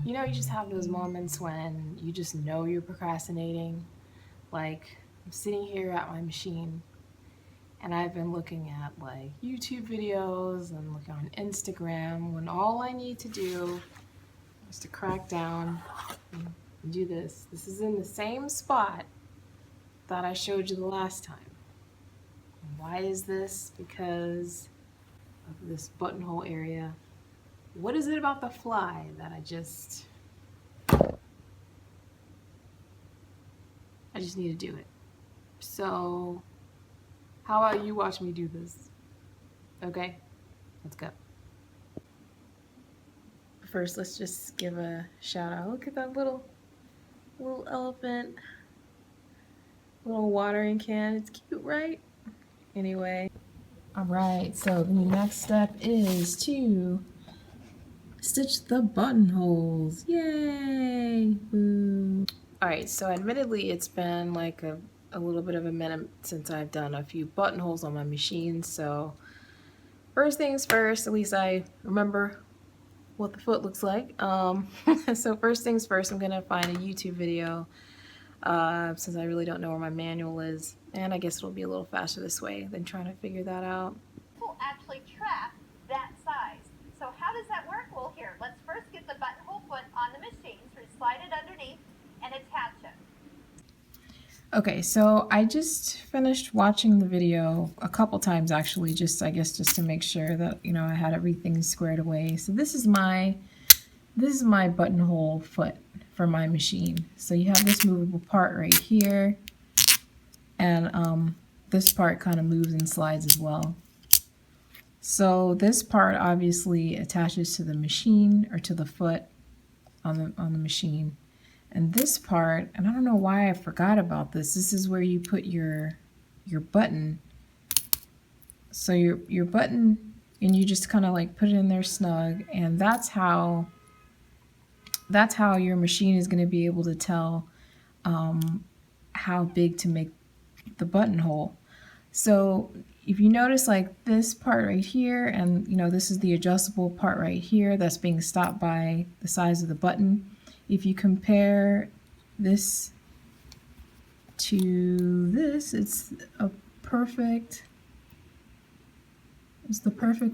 You know, you just have those moments when you just know you're procrastinating. Like, I'm sitting here at my machine and I've been looking at like YouTube videos and looking on Instagram when all I need to do is to crack down and do this. This is in the same spot that I showed you the last time. And why is this? Because of this buttonhole area. What is it about the fly that I just need to do it? So how about you watch me do this? Okay, let's go. First, let's just give a shout out. Look at that little elephant, little watering can. It's cute, right? Anyway, all right, so the next step is to stitch the buttonholes. Yay! Boo. All right, so admittedly, it's been like a little bit of a minute since I've done a few buttonholes on my machine. So first things first, at least I remember what the foot looks like. So first things first, I'm gonna find a YouTube video since I really don't know where my manual is, and I guess it'll be a little faster this way than trying to figure that out. Will actually trap that size. So how does that work? Well, here, let's first get the buttonhole foot on the machine, so slide it underneath and attach it. Okay, so I just finished watching the video a couple times actually, I guess just to make sure that, you know, I had everything squared away. So this is my buttonhole foot for my machine. So you have this movable part right here, and this part kind of moves and slides as well. So this part obviously attaches to the machine, or to the foot on the machine. And this part, and I don't know why I forgot about this, this is where you put your button. So your button, and you just kind of like put it in there snug, and that's how your machine is going to be able to tell how big to make the buttonhole. So if you notice, like this part right here, and you know, this is the adjustable part right here that's being stopped by the size of the button. If you compare this to this, it's the perfect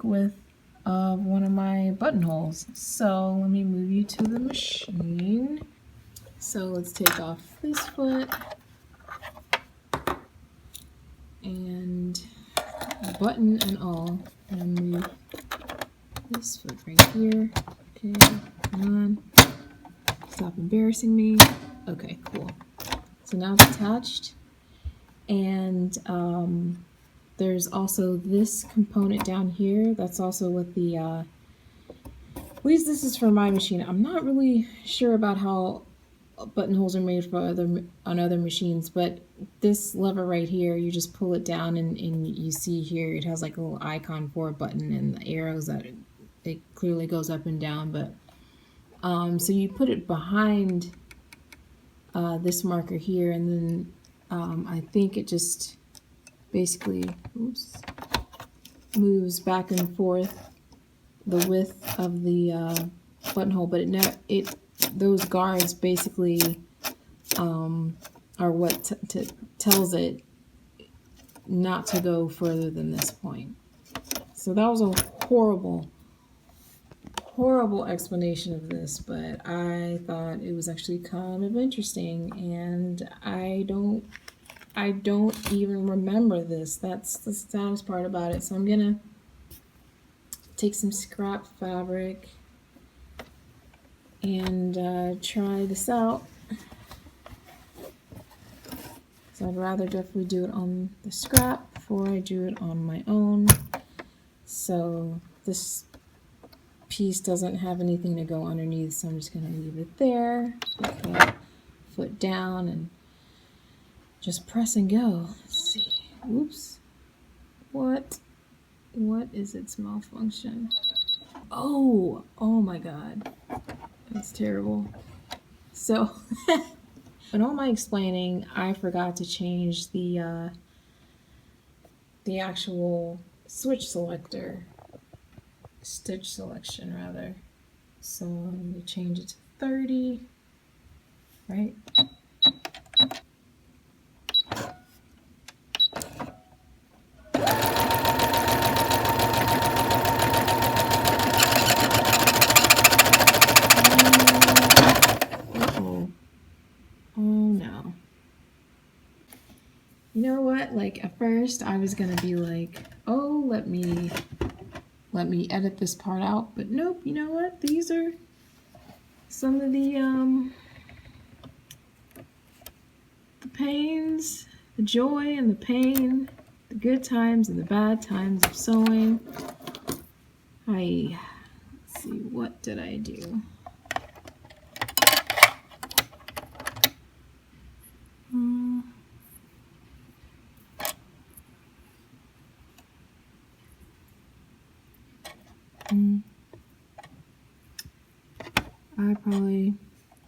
width of one of my buttonholes. So let me move you to the machine. So let's take off this foot and button and all, and move this foot right here. Okay, come on. Stop embarrassing me. Okay, cool. So now it's attached, and there's also this component down here that's also with the, at least this is for my machine. I'm not really sure about how buttonholes are made for on other machines, but this lever right here, you just pull it down, and you see here it has like a little icon for a button and the arrows that it clearly goes up and down, but so you put it behind this marker here, and then I think it just basically moves back and forth the width of the buttonhole, but those guards basically are what tells it not to go further than this point. So that was a horrible explanation of this, but I thought it was actually kind of interesting, and I don't even remember this. That's the saddest part about it. So I'm gonna take some scrap fabric and try this out. So I'd rather definitely do it on the scrap before I do it on my own. So this piece doesn't have anything to go underneath, so I'm just going to leave it there. Put that foot down and just press and go. Let's see. Oops. What is its malfunction? Oh my god. That's terrible. So In all my explaining, I forgot to change the actual switch selector, stitch selection rather. So I'm going to change it to 30, right? Uh-oh. Oh no. You know what? Like at first I was gonna be like, oh, let me edit this part out, but nope. You know what? These are some of the pains, the joy and the pain, the good times and the bad times of sewing. Let's see, what did I do?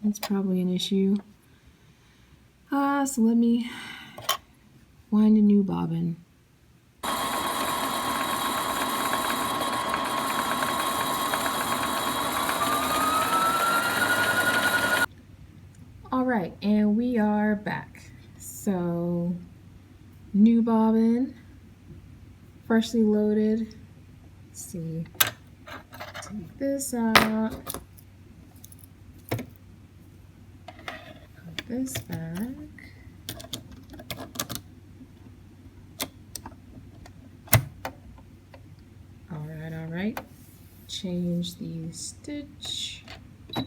That's probably an issue. So let me wind a new bobbin. All right, and we are back. So new bobbin, freshly loaded. Let's see, take this out, put this back. All right, change the stitch to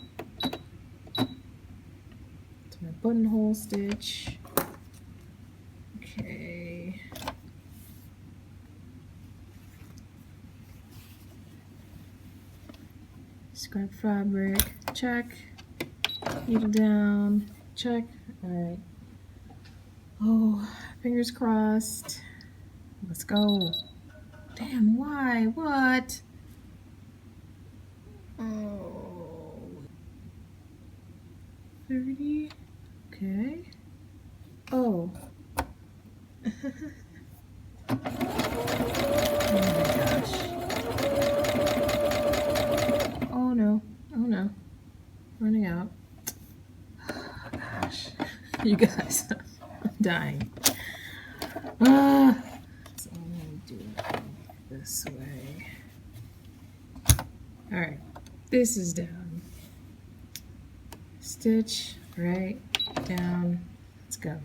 my buttonhole stitch. Okay. Scrap fabric, check. Needle down, check. All right. Oh, fingers crossed. Let's go. Damn, why? What? Oh. 30. Okay. Oh. Oh my gosh. Oh no. Oh no. Running out. Oh gosh. You guys, I'm dying. So I'm gonna do it this way. Alright. This is down. Stitch, right, down. Let's go.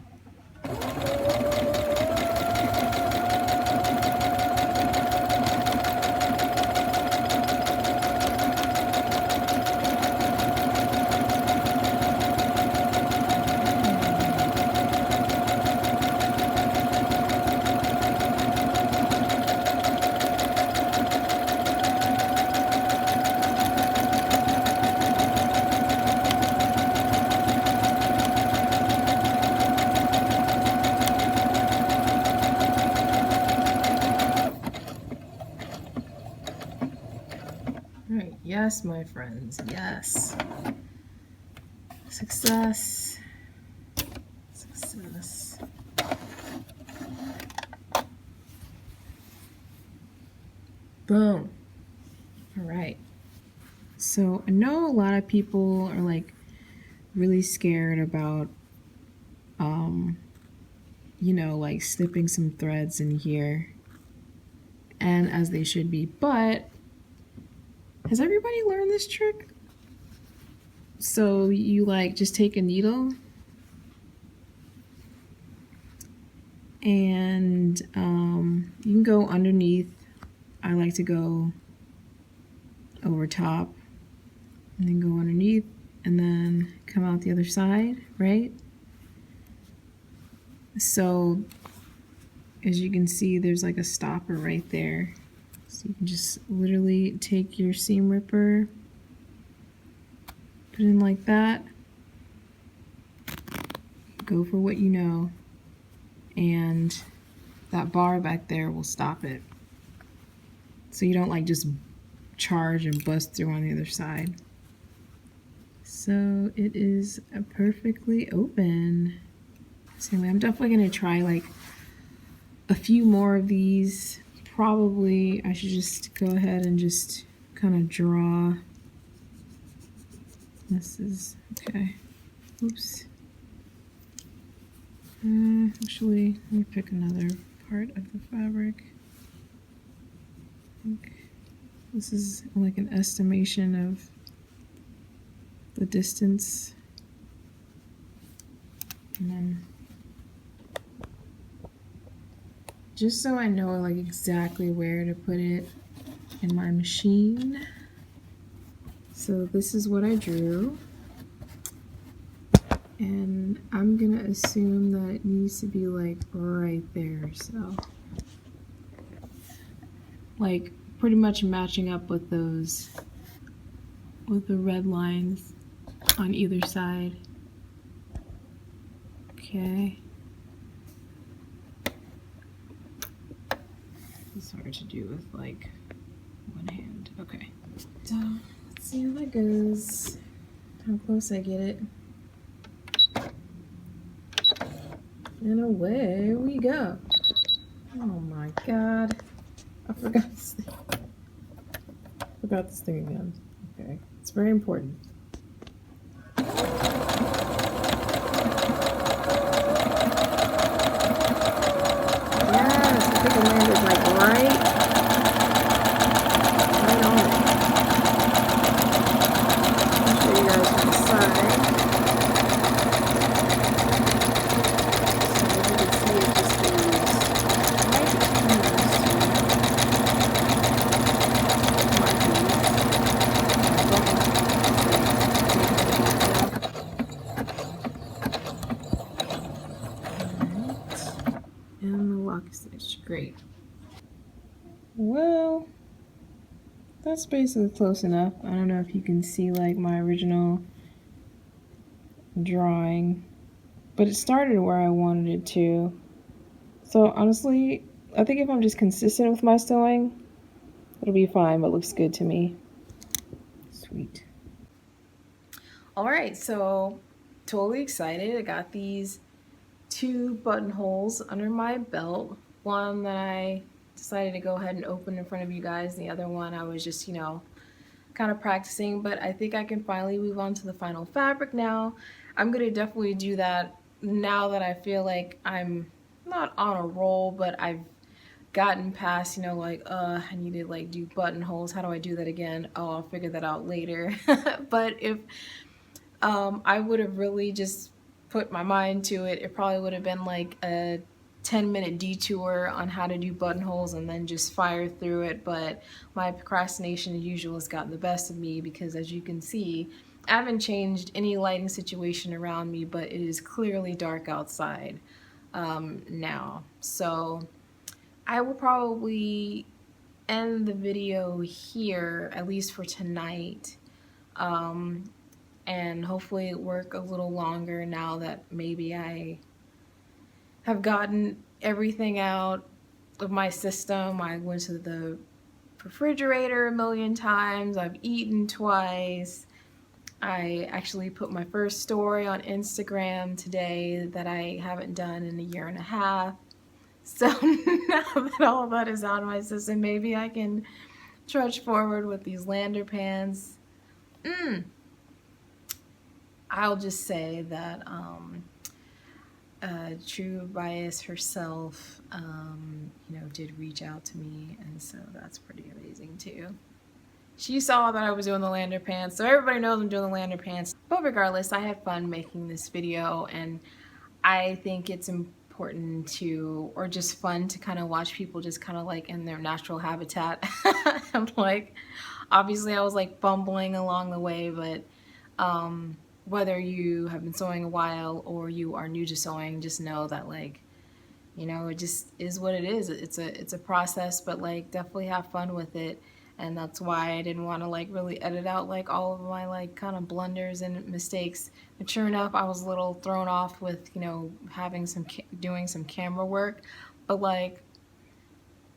Alright, yes, my friends, yes. Success. Success. Boom. Alright. So I know a lot of people are like really scared about you know, like slipping some threads in here. And as they should be, but has everybody learned this trick? So you like just take a needle and you can go underneath. I like to go over top and then go underneath and then come out the other side, right? So as you can see, there's like a stopper right there. So you can just literally take your seam ripper, put it in like that, go for what you know, and that bar back there will stop it. So you don't like just charge and bust through on the other side. So it is perfectly open. So anyway, I'm definitely gonna try like a few more of these. Probably I should just go ahead and just kind of draw. This is okay. Oops. Actually, let me pick another part of the fabric. I think this is like an estimation of the distance. And then just so I know like exactly where to put it in my machine. So this is what I drew. And I'm gonna assume that it needs to be like right there, so like pretty much matching up with those, with the red lines on either side. Okay. It's hard to do with like one hand. Okay. So let's see how that goes. How close I get it. And away we go. Oh my god. I forgot this thing. Forgot this thing again. Okay. It's very important. Yes, I think it landed like right on it. I'll show you guys from the side. So as you can see, it just goes right between those two markings. And the lock stitch. Great. Well, that's basically close enough. I don't know if you can see like my original drawing, but it started where I wanted it to. So honestly, I think if I'm just consistent with my sewing, it'll be fine, but it looks good to me. Sweet. All right, so totally excited. I got these 2 buttonholes under my belt. One that I decided to go ahead and open in front of you guys. The other one I was just, you know, kind of practicing, but I think I can finally move on to the final fabric now. I'm gonna definitely do that now that I feel like I'm not on a roll, but I've gotten past, you know, like, I need to like do buttonholes. How do I do that again? Oh, I'll figure that out later. But if I would have really just put my mind to it, it probably would have been like a 10-minute detour on how to do buttonholes and then just fire through it. But my procrastination as usual has gotten the best of me because, as you can see, I haven't changed any lighting situation around me, but it is clearly dark outside now. So I will probably end the video here, at least for tonight. And hopefully work a little longer now that maybe I have gotten everything out of my system. I went to the refrigerator a million times. I've eaten twice. I actually put my first story on Instagram today that I haven't done in a year and a half. So now that all that is out of my system, maybe I can trudge forward with these lander pans. I'll just say that True Bias herself, you know, did reach out to me, and so that's pretty amazing too. She saw that I was doing the lander pants, so everybody knows I'm doing the lander pants. But regardless, I had fun making this video, and I think it's important to, or just fun to kind of watch people just kind of like in their natural habitat. And like, obviously I was like bumbling along the way, but whether you have been sewing a while or you are new to sewing, just know that like, you know, it just is what it is. It's a process, but like definitely have fun with it. And that's why I didn't want to like really edit out like all of my like kind of blunders and mistakes. But sure enough, I was a little thrown off with, you know, having some doing some camera work, but like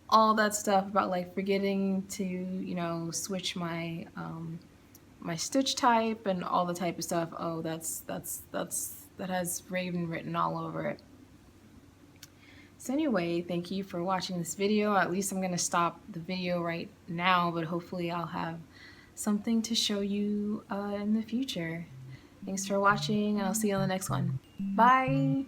all that stuff about like forgetting to, you know, switch my my stitch type and all the type of stuff. Oh, that has Raven written all over it. So anyway, thank you for watching this video. At least I'm gonna stop the video right now, but hopefully I'll have something to show you in the future. Thanks for watching, and I'll see you on the next one. Bye!